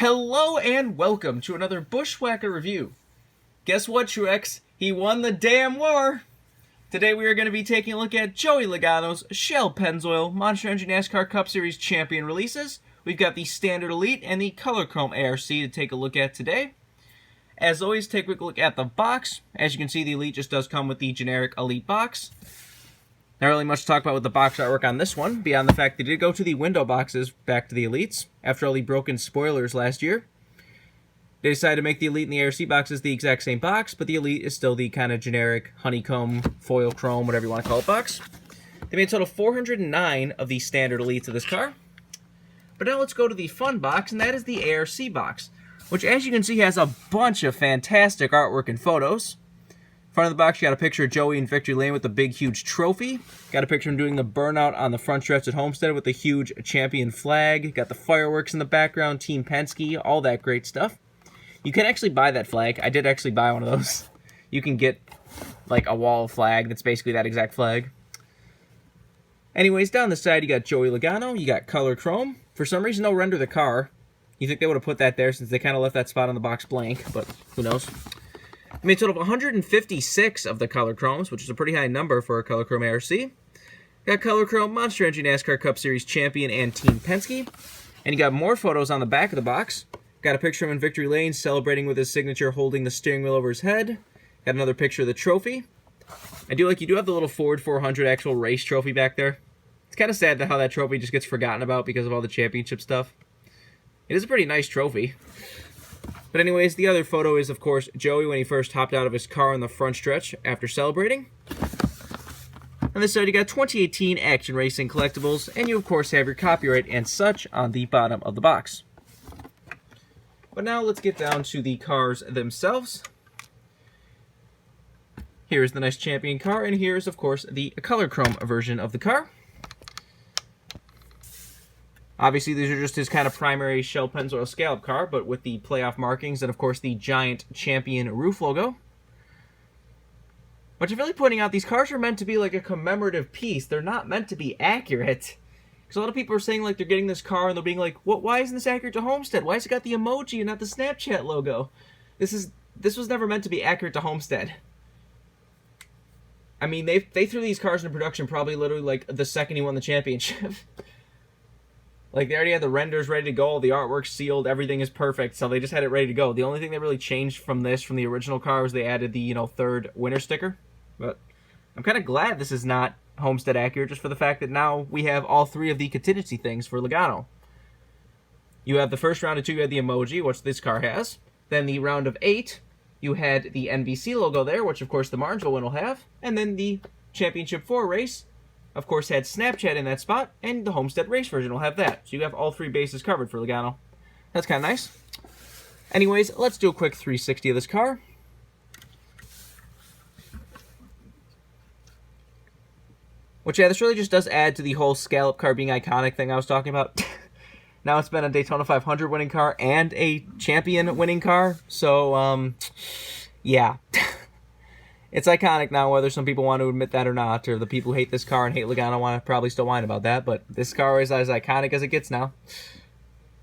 Hello and welcome to another Bushwhacker review. Guess what, Truex? He won the damn war! Today we are going to be taking a look at Joey Logano's Shell-Pennzoil Monster Energy NASCAR Cup Series Champion releases. We've got the Standard Elite and the Color Chrome ARC to take a look at today. As always, take a quick look at the box. As you can see, the Elite just does come with the generic Elite box. Not really much to talk about with the box artwork on this one, beyond the fact they did go to the window boxes back to the Elites, after all the broken spoilers last year. They decided to make the Elite and the ARC boxes the exact same box, but the Elite is still the kind of generic honeycomb, foil chrome, whatever you want to call it, box. They made a total of 409 of the standard Elites of this car. But now let's go to the fun box, and that is the ARC box, which, as you can see, has a bunch of fantastic artwork and photos. Front of the box, you got a picture of Joey in victory lane with the big, huge trophy. Got a picture of him doing the burnout on the front stretch at Homestead with the huge champion flag. Got the fireworks in the background, Team Penske, all that great stuff. You can actually buy that flag. I did actually buy one of those. You can get, like, a wall flag that's basically that exact flag. Anyways, down the side, you got Joey Logano. You got Color Chrome. For some reason, no render the car. You think they would have put that there since they kind of left that spot on the box blank, but who knows. I made a total of 156 of the Color Chromes, which is a pretty high number for a Color Chrome ARC. Got Color Chrome, Monster Energy NASCAR Cup Series Champion, and Team Penske. And you got more photos on the back of the box. Got a picture of him in victory lane, celebrating with his signature, holding the steering wheel over his head. Got another picture of the trophy. I do like you do have the little Ford 400 actual race trophy back there. It's kind of sad that how that trophy just gets forgotten about because of all the championship stuff. It is a pretty nice trophy. But anyways, the other photo is, of course, Joey when he first hopped out of his car on the front stretch after celebrating. On this side, you got 2018 Action Racing Collectibles, and you, of course, have your copyright and such on the bottom of the box. But now let's get down to the cars themselves. Here's the nice champion car, and here's, of course, the Color Chrome version of the car. Obviously, these are just his kind of primary Shell-Pennzoil scallop car, but with the playoff markings and, of course, the giant champion roof logo. But really pointing out, these cars are meant to be like a commemorative piece. They're not meant to be accurate. Because a lot of people are saying, like, they're getting this car and they're being like, why isn't this accurate to Homestead? Why has it got the emoji and not the Snapchat logo? This was never meant to be accurate to Homestead. I mean, they threw these cars into production probably literally, like, the second he won the championship. Like, they already had the renders ready to go, the artwork sealed, everything is perfect, so they just had it ready to go. The only thing that really changed from the original car, was they added the, third winner sticker. But I'm kind of glad this is not Homestead accurate, just for the fact that now we have all three of the contingency things for Logano. You have the first round of 2, you had the emoji, which this car has. Then the round of 8, you had the NBC logo there, which of course the Martinsville one will have. And then the Championship 4 race, of course, had Snapchat in that spot, and the Homestead race version will have that. So you have all 3 bases covered for Logano. That's kind of nice. Anyways, let's do a quick 360 of this car. Which, yeah, this really just does add to the whole scallop car being iconic thing I was talking about. Now it's been a Daytona 500 winning car and a champion winning car. So, yeah. It's iconic now, whether some people want to admit that or not, or the people who hate this car and hate Logano want to probably still whine about that, but this car is as iconic as it gets now.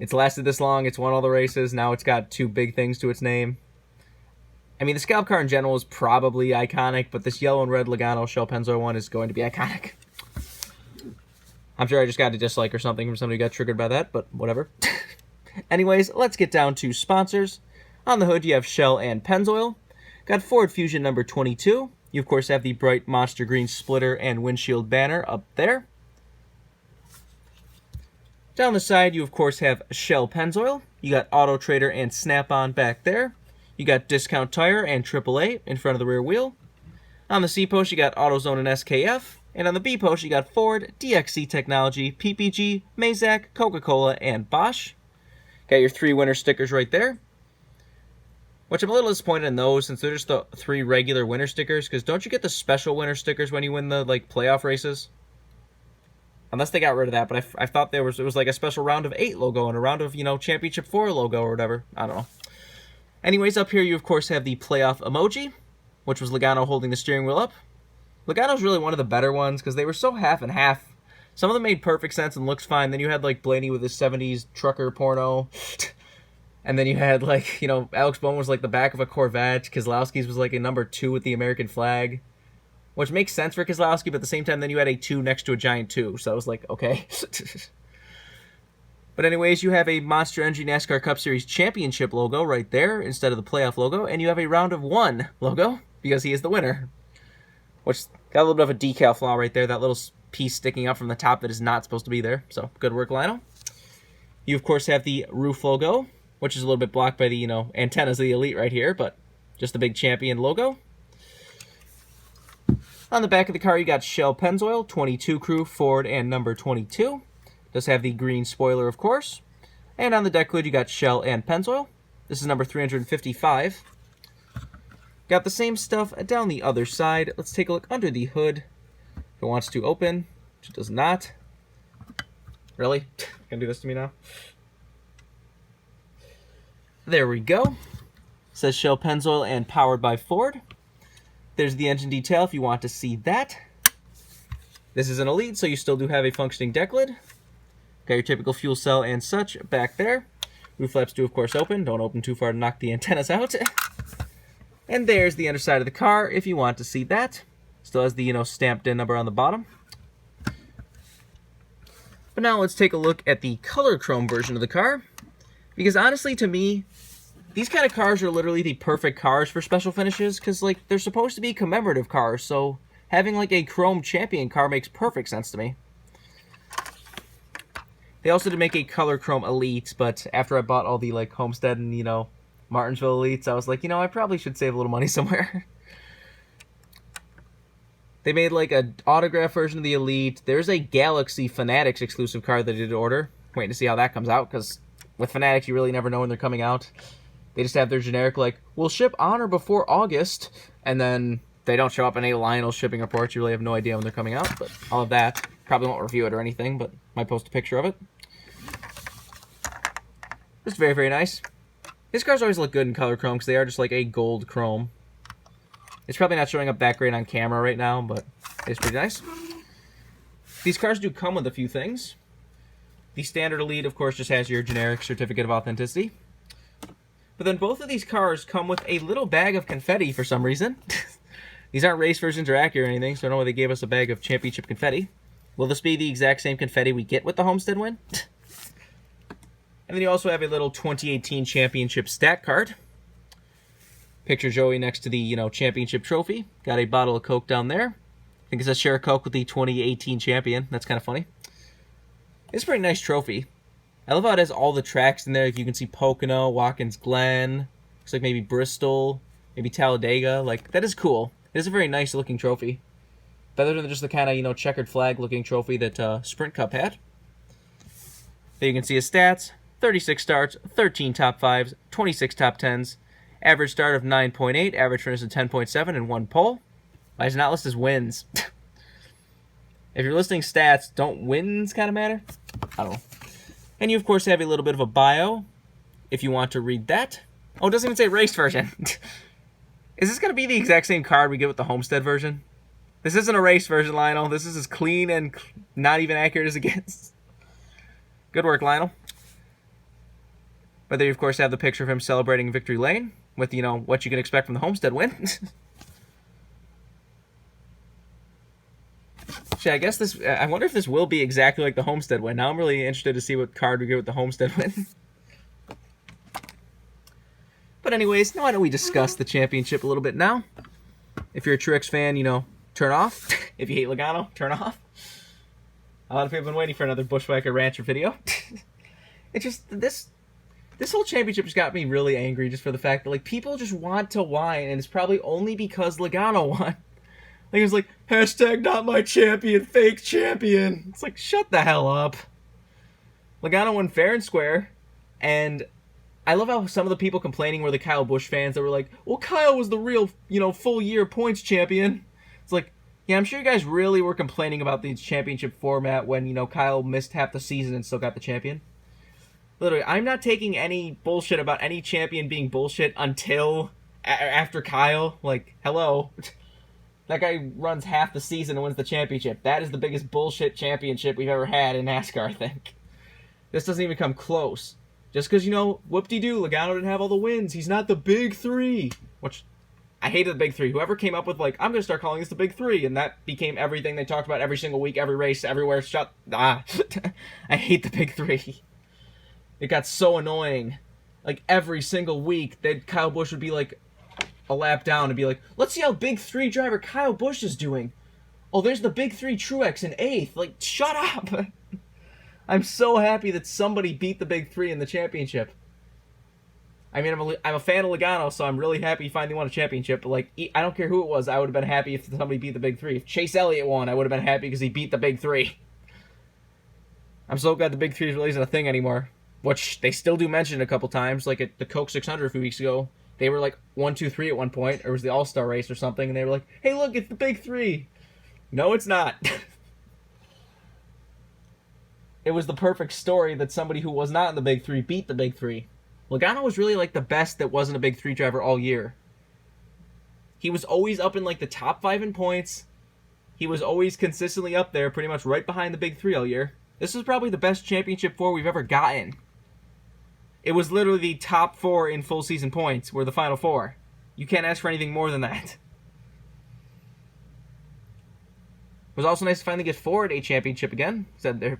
It's lasted this long, it's won all the races, now it's got 2 big things to its name. I mean, the scallop car in general is probably iconic, but this yellow and red Logano Shell-Pennzoil one is going to be iconic. I'm sure I just got a dislike or something from somebody who got triggered by that, but whatever. Anyways, let's get down to sponsors. On the hood, you have Shell and Pennzoil. Got Ford Fusion number 22. You, of course, have the bright monster green splitter and windshield banner up there. Down the side, you, of course, have Shell-Pennzoil. You got Auto Trader and Snap-on back there. You got Discount Tire and AAA in front of the rear wheel. On the C post, you got AutoZone and SKF. And on the B post, you got Ford, DXC Technology, PPG, Mazak, Coca-Cola, and Bosch. Got your 3 winner stickers right there. Which I'm a little disappointed in those, since they're just the 3 regular winner stickers. Because don't you get the special winner stickers when you win the playoff races? Unless they got rid of that, but I thought it was like a special round of 8 logo and a round of, Championship 4 logo or whatever. I don't know. Anyways, up here you of course have the playoff emoji, which was Logano holding the steering wheel up. Logano's really one of the better ones because they were so half and half. Some of them made perfect sense and looks fine. Then you had like Blaney with his 70s trucker porno. And then you had, like, you know, Alex Bowman was, like, the back of a Corvette. Keselowski's was, like, a number 2 with the American flag. Which makes sense for Keselowski, but at the same time, then you had a 2 next to a giant 2. So I was like, okay. But anyways, you have a Monster Energy NASCAR Cup Series Championship logo right there instead of the playoff logo. And you have a Round of 1 logo because he is the winner. Which got a little bit of a decal flaw right there. That little piece sticking up from the top that is not supposed to be there. So good work, Lionel. You, of course, have the roof logo, which is a little bit blocked by the, you know, antennas of the Elite right here, but just the big champion logo. On the back of the car, you got Shell-Pennzoil, 22 crew, Ford, and number 22. Does have the green spoiler, of course. And on the deck hood, you got Shell and Pennzoil. This is number 355. Got the same stuff down the other side. Let's take a look under the hood. If it wants to open, which it does not. Really? Gonna do this to me now? There we go. It says Shell-Pennzoil and powered by Ford. There's the engine detail if you want to see that. This is an Elite, so you still do have a functioning deck lid. Got your typical fuel cell and such back there. Roof flaps do, of course, open. Don't open too far to knock the antennas out. And there's the underside of the car if you want to see that. Still has the, you know, stamped in number on the bottom. But now let's take a look at the color chrome version of the car. Because honestly, to me, these kind of cars are literally the perfect cars for special finishes. Because, like, they're supposed to be commemorative cars. So having, like, a chrome champion car makes perfect sense to me. They also did make a color chrome Elite. But after I bought all the, like, Homestead and, you know, Martinsville Elites, I was like, you know, I probably should save a little money somewhere. They made, like, an autograph version of the Elite. There's a Galaxy Fanatics exclusive car that I did order. Waiting to see how that comes out, because with Fanatics, you really never know when they're coming out. They just have their generic, like, we'll ship on or before August, and then they don't show up in any Lionel shipping reports. You really have no idea when they're coming out, but all of that. Probably won't review it or anything, but might post a picture of it. Just very, very nice. These cars always look good in color chrome, because they are just like a gold chrome. It's probably not showing up that great on camera right now, but it's pretty nice. These cars do come with a few things. The standard Elite, of course, just has your generic certificate of authenticity. But then both of these cars come with a little bag of confetti for some reason. These aren't race versions or Acura or anything, so I don't know why they gave us a bag of championship confetti. Will this be the exact same confetti we get with the Homestead win? And then you also have a little 2018 championship stat card. Picture Joey next to the, you know, championship trophy. Got a bottle of Coke down there. I think it says share a Coke with the 2018 champion. That's kind of funny. It's a pretty nice trophy. I love how it has all the tracks in there. Like you can see Pocono, Watkins Glen. Looks like maybe Bristol, maybe Talladega. Like, that is cool. It is a very nice looking trophy. Better than just the kind of, you know, checkered flag looking trophy that Sprint Cup had. There you can see his stats. 36 starts, 13 top 5s, 26 top 10s. Average start of 9.8, average finish of 10.7, and 1 pole. Why is it not listed as wins? If you're listing stats, don't wins kind of matter? I don't know. And you, of course, have a little bit of a bio, if you want to read that. Oh, it doesn't even say race version. Is this going to be the exact same card we get with the Homestead version? This isn't a race version, Lionel. This is as clean and not even accurate as it gets. Good work, Lionel. But there you, of course, have the picture of him celebrating Victory Lane with, you know, what you can expect from the Homestead win. I guess this, I wonder if this will be exactly like the Homestead win. Now I'm really interested to see what card we get with the Homestead win. But anyways, now I know we discussed the championship a little bit now. If you're a Truex fan, you know, turn off. If you hate Logano, turn off. A lot of people have been waiting for another Bushwhacker Rancher video. It's just, this whole championship just got me really angry just for the fact that, like, people just want to whine, and it's probably only because Logano won. Like, it was like, hashtag not my champion, fake champion. It's like, shut the hell up. Logano won fair and square, and I love how some of the people complaining were the Kyle Busch fans that were like, well, Kyle was the real, you know, full year points champion. It's like, yeah, I'm sure you guys really were complaining about the championship format when, you know, Kyle missed half the season and still got the champion. Literally, I'm not taking any bullshit about any champion being bullshit until after Kyle. Like, hello. That guy runs half the season and wins the championship. That is the biggest bullshit championship we've ever had in NASCAR, I think. This doesn't even come close. Just because, whoop-de-doo, Logano didn't have all the wins. He's not the big three. Which, I hated the big three. Whoever came up with, I'm going to start calling this the big three, and that became everything they talked about every single week, every race, everywhere. I hate the big three. It got so annoying. Every single week, Kyle Busch would be, a lap down and be like, let's see how big three driver Kyle Busch is doing. Oh, there's the big three Truex in 8th. Shut up! I'm so happy that somebody beat the big three in the championship. I mean, I'm a fan of Logano, so I'm really happy he finally won a championship. But, I don't care who it was. I would have been happy if somebody beat the big three. If Chase Elliott won, I would have been happy because he beat the big three. I'm so glad the big three really isn't a thing anymore. Which they still do mention a couple times. At the Coke 600 a few weeks ago, they were 1, 2, 3 at one point. Or it was the All-Star race or something. And they were like, hey, look, it's the big three. No, it's not. It was the perfect story that somebody who was not in the big three beat the big three. Logano was really the best that wasn't a big three driver all year. He was always up in the top 5 in points. He was always consistently up there, pretty much right behind the big three all year. This is probably the best championship 4 we've ever gotten. It was literally the top 4 in full season points were the final 4. You can't ask for anything more than that. It was also nice to finally get Ford a championship again.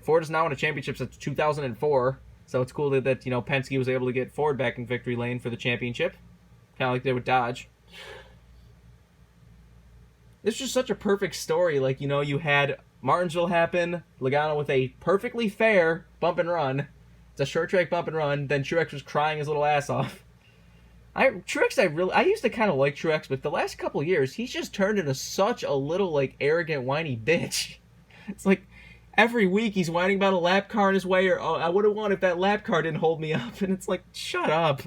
Ford has now won a championship since 2004. So it's cool that Penske was able to get Ford back in victory lane for the championship. Kind of like they did with Dodge. This was just such a perfect story. You had Martinsville happen, Logano with a perfectly fair bump and run. It's a short track bump and run. Then Truex was crying his little ass off. I used to kind of like Truex, but the last couple of years, he's just turned into such a little, arrogant, whiny bitch. It's every week he's whining about a lap car in his way, or, oh, I would have won if that lap car didn't hold me up. And it's shut up.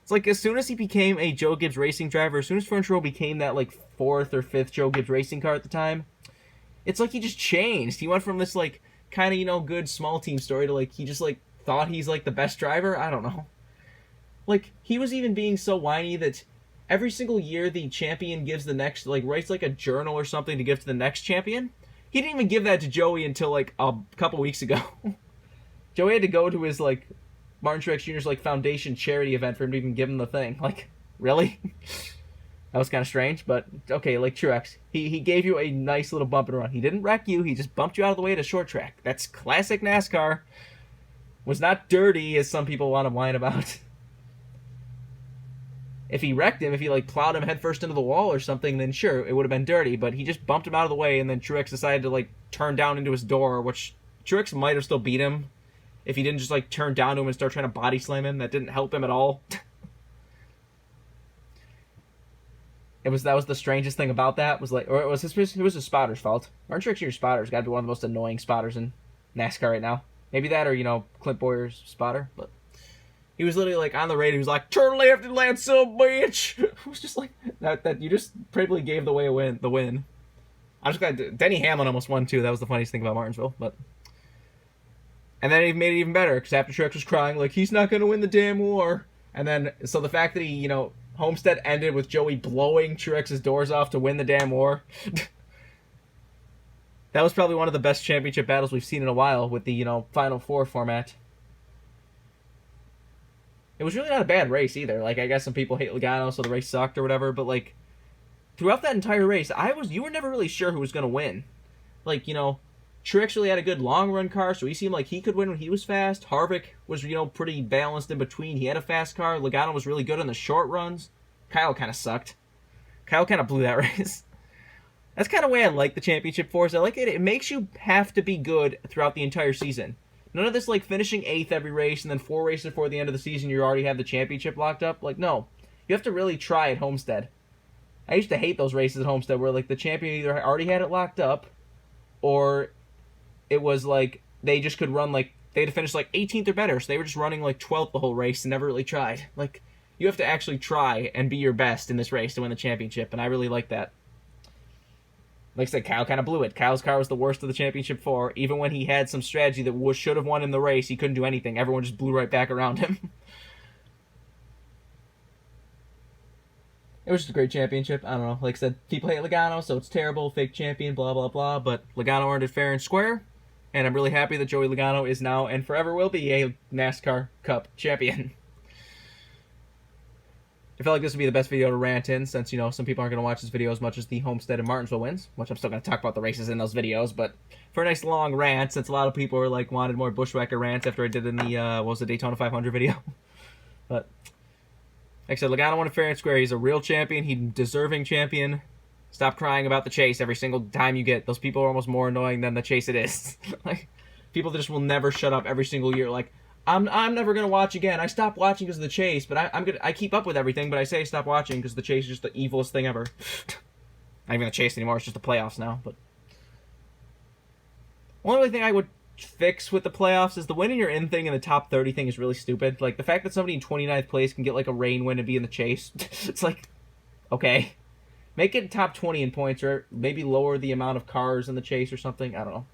It's as soon as he became a Joe Gibbs racing driver, as soon as Furniture Row became that, 4th or 5th Joe Gibbs racing car at the time, it's he just changed. He went from this, kind of, good small team story to, he just, thought he's, the best driver. I don't know. He was even being so whiny that every single year the champion gives the next, writes, a journal or something to give to the next champion. He didn't even give that to Joey until, a couple weeks ago. Joey had to go to his, Martin Truex Jr.'s, foundation charity event for him to even give him the thing. Really? That was kind of strange, but, okay, Truex. He gave you a nice little bump and run. He didn't wreck you, he just bumped you out of the way at a short track. That's classic NASCAR. Was not dirty, as some people want to whine about. If he wrecked him, if he plowed him headfirst into the wall or something, then sure, it would have been dirty. But he just bumped him out of the way, and then Truex decided to turn down into his door, which Truex might have still beat him if he didn't just turn down to him and start trying to body slam him. That didn't help him at all. That was the strangest thing about that. It was his spotter's fault. Martin Truex Jr.'s spotter's got to be one of the most annoying spotters in NASCAR right now. Maybe that or Clint Bowyer's spotter, but. He was literally on the radio. He was turn left and land some bitch. It was just that. You just probably gave the win. I'm just glad Denny Hamlin almost won too. That was the funniest thing about Martinsville. And then he made it even better because after Truex was crying he's not going to win the damn war. And then so the fact that he Homestead ended with Joey blowing Truex's doors off to win the damn war. That was probably one of the best championship battles we've seen in a while with the Final Four format. It was really not a bad race either. I guess some people hate Logano, so the race sucked or whatever. But throughout that entire race, you were never really sure who was gonna win. Truex really had a good long run car, so he seemed like he could win when he was fast. Harvick was pretty balanced in between. He had a fast car. Logano was really good on the short runs. Kyle kind of sucked. Kyle kind of blew that race. That's kind of the way I like the championship for. I like it. It makes you have to be good throughout the entire season. None of this finishing 8th every race and then 4 races before the end of the season you already have the championship locked up. No. You have to really try at Homestead. I used to hate those races at Homestead where the champion either already had it locked up or it was they just could run they had to finish 18th or better, so they were just running 12th the whole race and never really tried. You have to actually try and be your best in this race to win the championship, and I really like that. Like I said, Kyle kind of blew it. Kyle's car was the worst of the championship 4. Even when he had some strategy that should have won in the race, he couldn't do anything. Everyone just blew right back around him. It was just a great championship. I don't know. Like I said, people hate Logano, so it's terrible. Fake champion, blah, blah, blah. But Logano earned it fair and square. And I'm really happy that Joey Logano is now and forever will be a NASCAR Cup champion. I felt like this would be the best video to rant in, since, you know, some people aren't going to watch this video as much as the Homestead and Martinsville wins, which I'm still going to talk about the races in those videos, but for a nice long rant, since a lot of people were like, wanted more Bushwhacker rants after I did in the, what was the Daytona 500 video. But, like I said, Logano won fair and square. He's a real champion. He's a deserving champion. Stop crying about the chase every single time you get. Those people are almost more annoying than the chase it is. Like, people just will never shut up every single year. Like, I'm never gonna watch again. I stopped watching because of the chase, but I keep up with everything. But I say stop watching because the chase is just the evilest thing ever. Not even the chase anymore. It's just the playoffs now. But only thing I would fix with the playoffs is the winning your in thing in the top 30 thing is really stupid. Like the fact that somebody in 29th place can get like a rain win and be in the chase. It's like, okay, make it top 20 in points, or maybe lower the amount of cars in the chase or something. I don't know.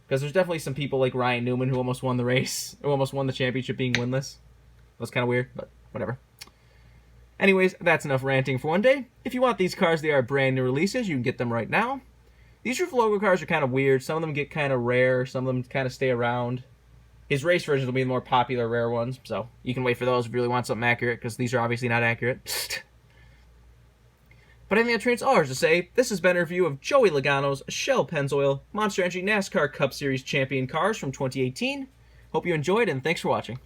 Because there's definitely some people like Ryan Newman who almost won the race, who almost won the championship being winless. That was kind of weird, but whatever. Anyways, that's enough ranting for one day. If you want these cars, they are brand new releases. You can get them right now. These Roof Logo cars are kind of weird. Some of them get kind of rare. Some of them kind of stay around. His race versions will be the more popular, rare ones. So you can wait for those if you really want something accurate, because these are obviously not accurate. But I think that's all ours to say. This has been a review of Joey Logano's Shell-Pennzoil Monster Energy NASCAR Cup Series champion cars from 2018. Hope you enjoyed, and thanks for watching.